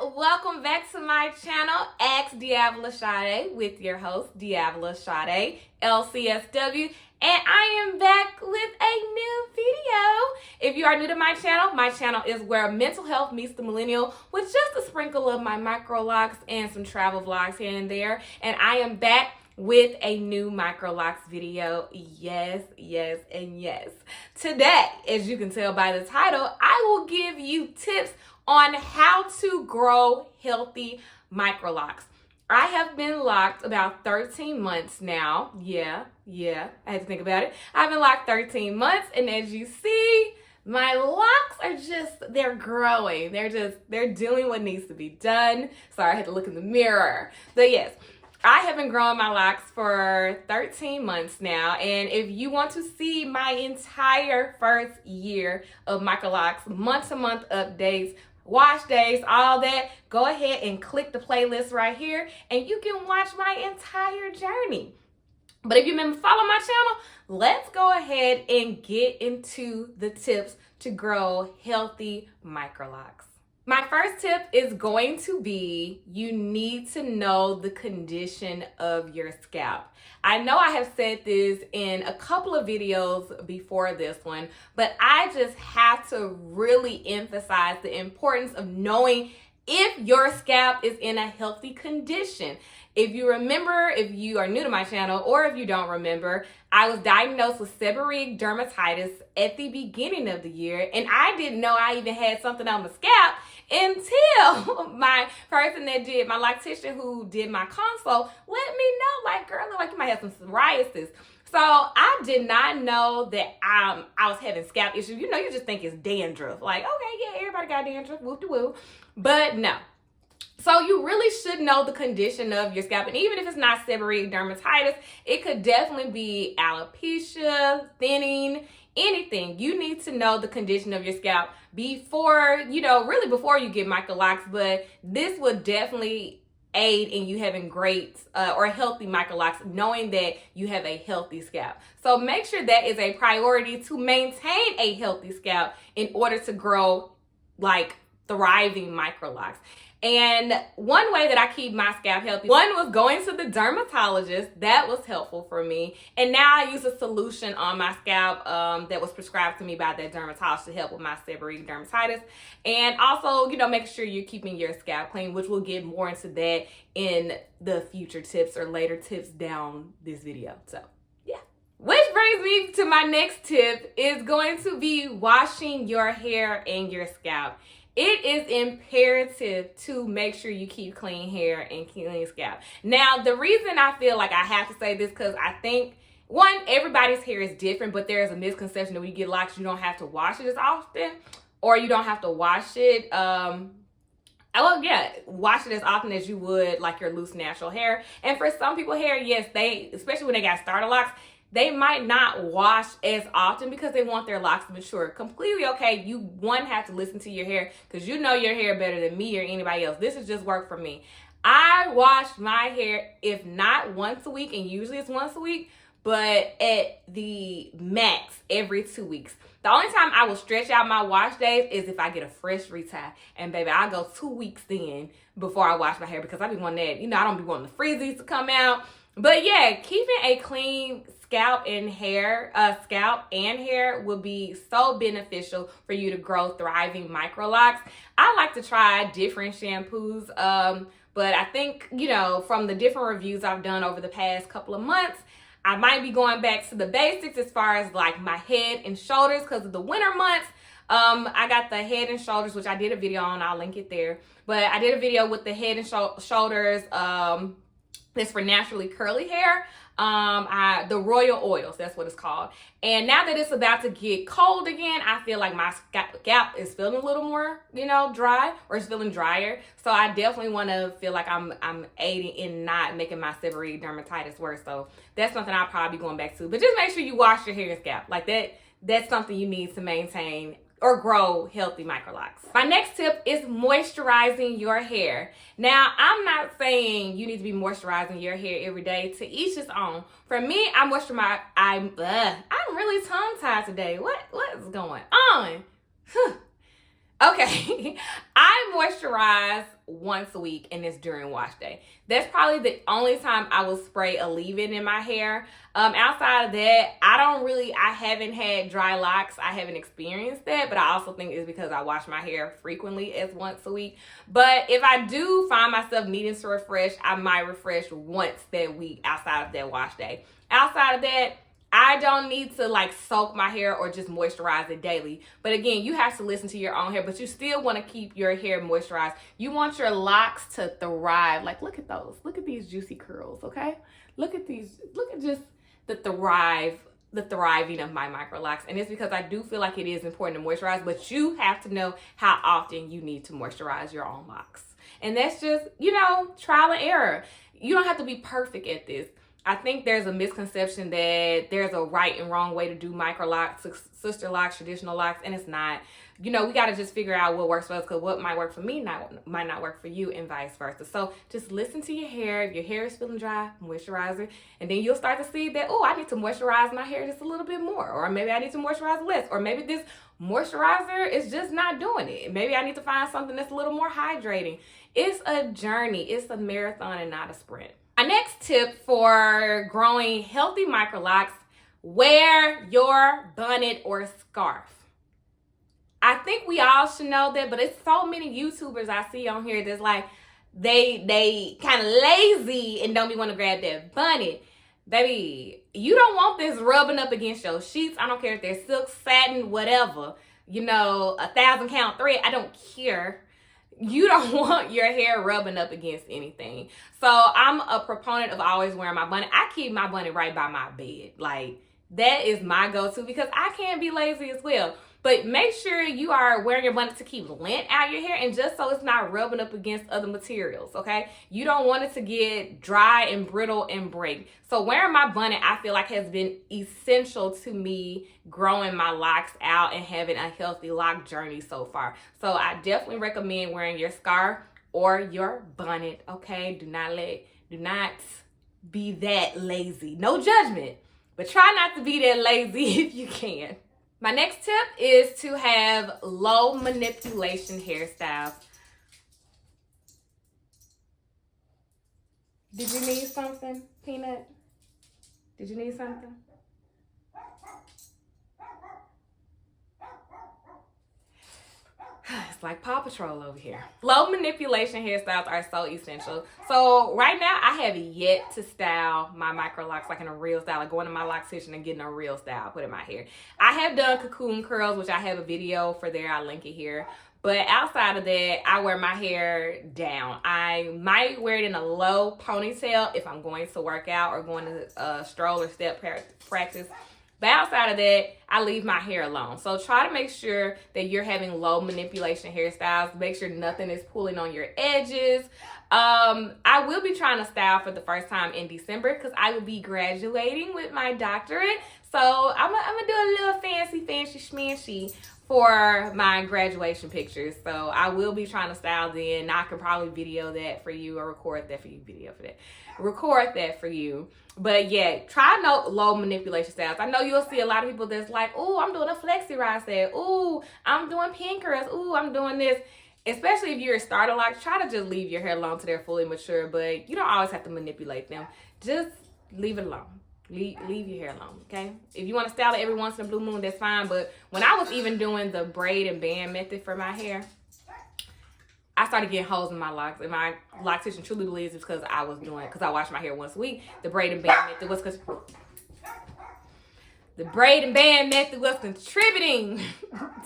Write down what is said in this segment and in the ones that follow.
welcome back to my channel, Ask DeAvila Sadé, with your host, DeAvila Sadé, LCSW, and I am back with a new video. If you are new to my channel is where mental health meets the millennial with just a sprinkle of my Microlocs and some travel vlogs here and there, and I am back with a new Microlocs video. Yes, and yes. Today, as you can tell by the title, I will give you tips on how to grow healthy Microlocs. I have been locked about 13 months now. Yeah, I had to think about it. I've been locked 13 months, and as you see, my locks are they're growing. They're doing what needs to be done. Sorry, I had to look in the mirror. But yes, I have been growing my locks for 13 months now, and if you want to see my entire first year of Microlocs, month-to-month updates, wash days, all that, go ahead and click the playlist right here, and you can watch my entire journey. But if you've been following my channel, let's go ahead and get into the tips to grow healthy Microlocs. My first tip is going to be, you need to know the condition of your scalp. I know I have said this in a couple of videos before this one, but I just have to really emphasize the importance of knowing if your scalp is in a healthy condition. If you remember, if you are new to my channel, or if you don't remember, I was diagnosed with seborrheic dermatitis at the beginning of the year, and I didn't know I even had something on my scalp until my person that did, my loctician who did my consult, let me know, like, girl, look like you might have some psoriasis. So I did not know that I was having scalp issues. You know, you just think it's dandruff. Like, okay, yeah, everybody got dandruff, whoop-de-woo. But no. So you really should know the condition of your scalp. And even if it's not seborrheic dermatitis, it could definitely be alopecia, thinning, anything. You need to know the condition of your scalp before, really before you get Microlocs. But this would definitely aid in you having great or healthy Microlocs, knowing that you have a healthy scalp. So make sure that is a priority to maintain a healthy scalp in order to grow like thriving Microlocs. And one way that I keep my scalp healthy, one was going to the dermatologist. That was helpful for me. And now I use a solution on my scalp that was prescribed to me by that dermatologist to help with my seborrheic dermatitis. And also, make sure you're keeping your scalp clean, which we'll get more into that in the future tips or later tips down this video. So, yeah. Which brings me to my next tip is going to be washing your hair and your scalp. It is imperative to make sure you keep clean hair and clean scalp. Now, the reason I feel like I have to say this, because I think, one, everybody's hair is different, but there's a misconception that when you get locks, you don't have to wash it as often, or you don't have to wash it, wash it as often as you would like your loose natural hair. And for some people hair, yes, especially when they got starter locks, they might not wash as often because they want their locks to mature. Completely okay. You, one, have to listen to your hair because you know your hair better than me or anybody else. This is just work for me. I wash my hair, if not once a week, and usually it's once a week, but at the max every 2 weeks. The only time I will stretch out my wash days is if I get a fresh retie. And baby, I go 2 weeks in before I wash my hair because I be wanting that, I don't be wanting the frizzies to come out. But yeah, keeping a clean scalp and hair will be so beneficial for you to grow thriving Microlocs. I like to try different shampoos, but I think, from the different reviews I've done over the past couple of months, I might be going back to the basics as far as like my head and shoulders because of the winter months. I got the head and shoulders, which I did a video on. I'll link it there. But I did a video with the head and shoulders. That's for naturally curly hair. The royal oils, that's what it's called. And now that it's about to get cold again, I feel like my scalp is feeling a little more, dry, or it's feeling drier. So I definitely want to feel like I'm aiding in not making my seborrheic dermatitis worse. So that's something I'll probably be going back to. But just make sure you wash your hair and scalp. Like that's something you need to maintain or grow healthy Microlocs. My next tip is moisturizing your hair. Now, I'm not saying you need to be moisturizing your hair every day. To each his own. For me, I'm really tongue-tied today. What is going on? Okay, I moisturize once a week, and it's during wash day. That's probably the only time I will spray a leave-in in my hair. Outside of that, I haven't had dry locks. I haven't experienced that, but I also think it's because I wash my hair frequently as once a week. But if I do find myself needing to refresh, I might refresh once that week outside of that wash day. Outside of that, I don't need to like soak my hair or just moisturize it daily. But again, you have to listen to your own hair, but you still want to keep your hair moisturized. You want your locks to thrive. Like, look at those. Look at these juicy curls, okay? Look at these. Look at just the thriving of my Microlocs. And it's because I do feel like it is important to moisturize, but you have to know how often you need to moisturize your own locks. And that's just, trial and error. You don't have to be perfect at this. I think there's a misconception that there's a right and wrong way to do Microlocs, sister locks, traditional locks, and it's not. We got to just figure out what works for us, because what might work for me might not work for you, and vice versa. So just listen to your hair. If your hair is feeling dry, moisturize it, and then you'll start to see that, oh, I need to moisturize my hair just a little bit more, or maybe I need to moisturize less, or maybe this moisturizer is just not doing it. Maybe I need to find something that's a little more hydrating. It's a journey. It's a marathon and not a sprint. My next tip for growing healthy Microlocs: wear your bonnet or scarf. I think we all should know that, but it's so many YouTubers I see on here that's like, they kind of lazy and don't be want to grab that bonnet. Baby, you don't want this rubbing up against your sheets. I don't care if they're silk, satin, whatever. 1,000 count thread. I don't care. You don't want your hair rubbing up against anything. So I'm a proponent of always wearing my bonnet. I keep my bonnet right by my bed. Like, that is my go-to, because I can be lazy as well. But make sure you are wearing your bonnet to keep lint out your hair, and just so it's not rubbing up against other materials, okay? You don't want it to get dry and brittle and break. So wearing my bonnet, I feel like, has been essential to me growing my locks out and having a healthy lock journey so far. So I definitely recommend wearing your scarf or your bonnet, okay? Do not be that lazy. No judgment, but try not to be that lazy if you can. My next tip is to have low manipulation hairstyles. Did you need something, Peanut? Did you need something? It's like Paw Patrol over here. Low manipulation hairstyles are so essential. So right now, I have yet to style my Microlocs like in a real style, like going to my lock session and getting a real style put in my hair. I have done cocoon curls, which I have a video for there. I'll link it here. But outside of that, I wear my hair down. I might wear it in a low ponytail if I'm going to work out or going to stroll or step practice. But outside of that, I leave my hair alone. So try to make sure that you're having low manipulation hairstyles. Make sure nothing is pulling on your edges. I will be trying to style for the first time in December, because I will be graduating with my doctorate. So I'm gonna do a little fancy schmancy for my graduation pictures. So I will be trying to style then. I can probably video that for you, or record that for you. Record that for you. But yeah, try no low manipulation styles. I know you'll see a lot of people that's like, oh, I'm doing a flexi rod set. Oh, I'm doing pin curls. Oh, I'm doing this. Especially if you're a starter lock, try to just leave your hair alone till they're fully mature. But you don't always have to manipulate them. Just leave it alone. Leave your hair alone, okay? If you want to style it every once in a blue moon, that's fine. But when I was even doing the braid and band method for my hair, I started getting holes in my locks. And my loctician truly believes it's because I wash my hair once a week. The braid and band method was contributing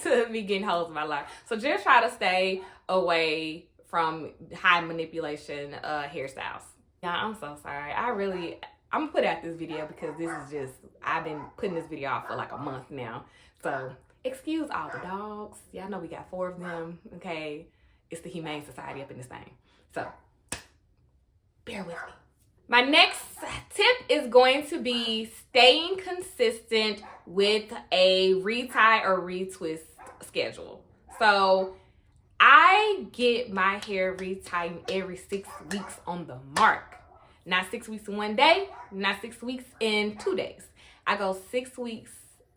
to me getting holes in my locks. So just try to stay away from high manipulation hairstyles. Yeah, I'm so sorry. I'm gonna put out this video because I've been putting this video off for like a month now. So excuse all the dogs. Y'all know we got 4 of them, okay? It's the Humane Society up in this thing. So bear with me. My next tip is going to be staying consistent with a retie or retwist schedule. So I get my hair retied every 6 weeks on the mark. Not 6 weeks in 1 day, not 6 weeks in 2 days. I go 6 weeks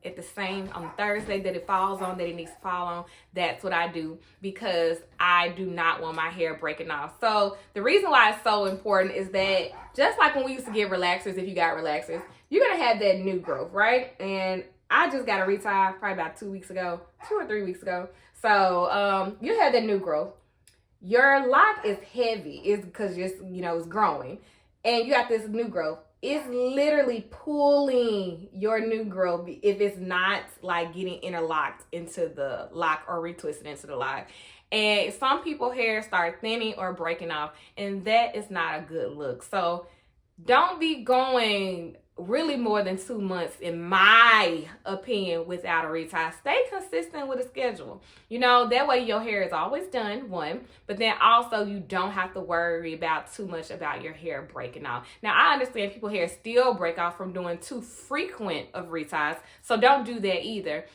at the same on Thursday that it falls on, that it needs to fall on. That's what I do, because I do not want my hair breaking off. So the reason why it's so important is that just like when we used to get relaxers, if you got relaxers, you're gonna have that new growth, right? And I just got a Retie probably about 2 or 3 weeks ago. So you have that new growth. Your lock is heavy, is because it's growing, and you got this new growth. It's literally pulling your new growth if it's not like getting interlocked into the lock or retwisted into the lock. And some people's hair start thinning or breaking off, and that is not a good look. So don't be going really more than 2 months, in my opinion, without a retie. Stay consistent with a schedule. That way your hair is always done, one, but then also you don't have to worry about too much about your hair breaking off. Now, I understand people's hair still break off from doing too frequent of reties, so don't do that either.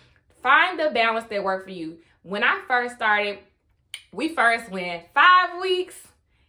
Find the balance that works for you. When I first started, we first went 5 weeks,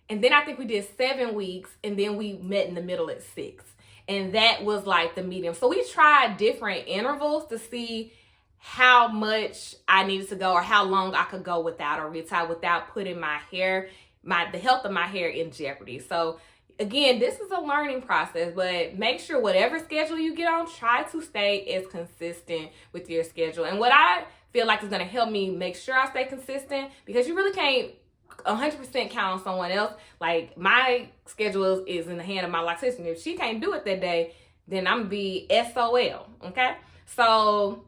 and then I think we did 7 weeks, and then we met in the middle at 6. And that was like the medium. So we tried different intervals to see how much I needed to go, or how long I could go without a retie, without putting my hair, the health of my hair in jeopardy. So again, this is a learning process, but make sure whatever schedule you get on, try to stay as consistent with your schedule. And what I feel like is going to help me make sure I stay consistent, because you really can't 100% count on someone else. Like, my schedule is in the hand of my loctician. If she can't do it that day, then I'm gonna be SOL. Okay, so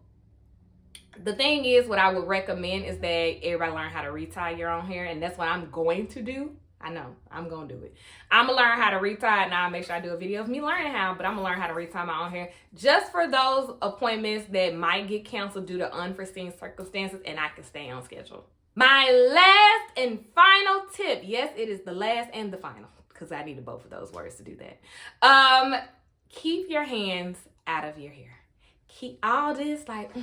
the thing is, what I would recommend is that everybody learn how to retie your own hair, and that's what I'm going to do. I know I'm gonna do it. I'm gonna learn how to retie, and I'll make sure I do a video of me learning how, but I'm gonna learn how to retie my own hair, just for those appointments that might get canceled due to unforeseen circumstances, and I can stay on schedule. My last and final tip. Yes, it is the last and the final, because I needed both of those words to do that. Keep your hands out of your hair. Keep all this, like,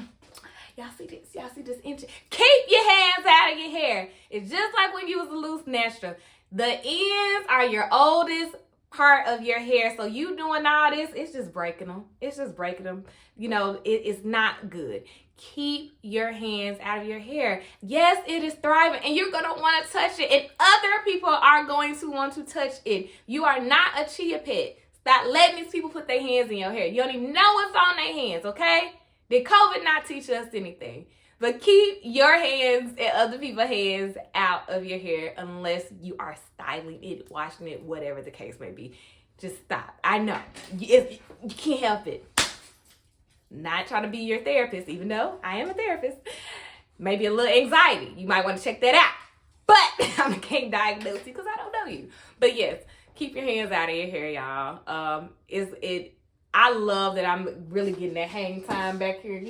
y'all see this? Y'all see this inch? Keep your hands out of your hair. It's just like when you was a loose natural. The ends are your oldest part of your hair. So you doing all this, it's just breaking them. It's just breaking them. It's not good. Keep your hands out of your hair. Yes, it is thriving, and you're going to want to touch it, and other people are going to want to touch it. You are not a chia pet. Stop letting these people put their hands in your hair. You don't even know what's on their hands, okay? Did COVID not teach us anything? But keep your hands and other people's hands out of your hair, unless you are styling it, washing it, whatever the case may be. Just stop. I know. You can't help it. Not trying to be your therapist, even though I am a therapist. Maybe a little anxiety. You might want to check that out. But I can't diagnose you because I don't know you. But yes, keep your hands out of your hair, y'all. I love that I'm really getting that hang time back here.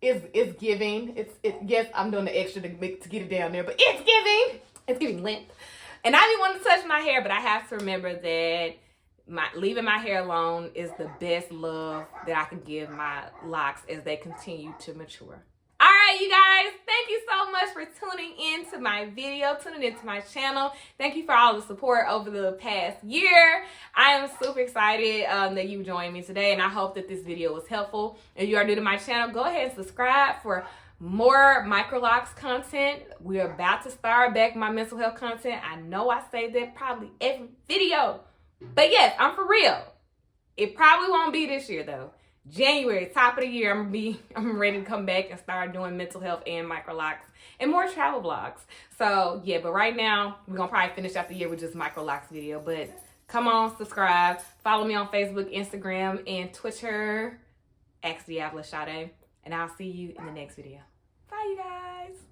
It's giving. Yes, I'm doing the extra to get it down there, but it's giving. It's giving length. And I didn't want to touch my hair, but I have to remember that leaving my hair alone is the best love that I can give my locks as they continue to mature. All right, you guys, thank you so much for tuning in to my video, tuning into my channel. Thank you for all the support over the past year. I am super excited that you joined me today, and I hope that this video was helpful. If you are new to my channel, go ahead and subscribe for more Microlocs content. We're about to start back my mental health content. I know I say that probably every video, but yes, I'm for real. It probably won't be this year though. January, top of the year, I'm ready to come back and start doing mental health and Microlocs and more travel vlogs. So yeah, but right now we're gonna probably finish out the year with just Microlocs video. But come on, subscribe, follow me on Facebook, Instagram, and Twitter, DeAvila Sadé, and I'll see you in the next video. Bye, you guys.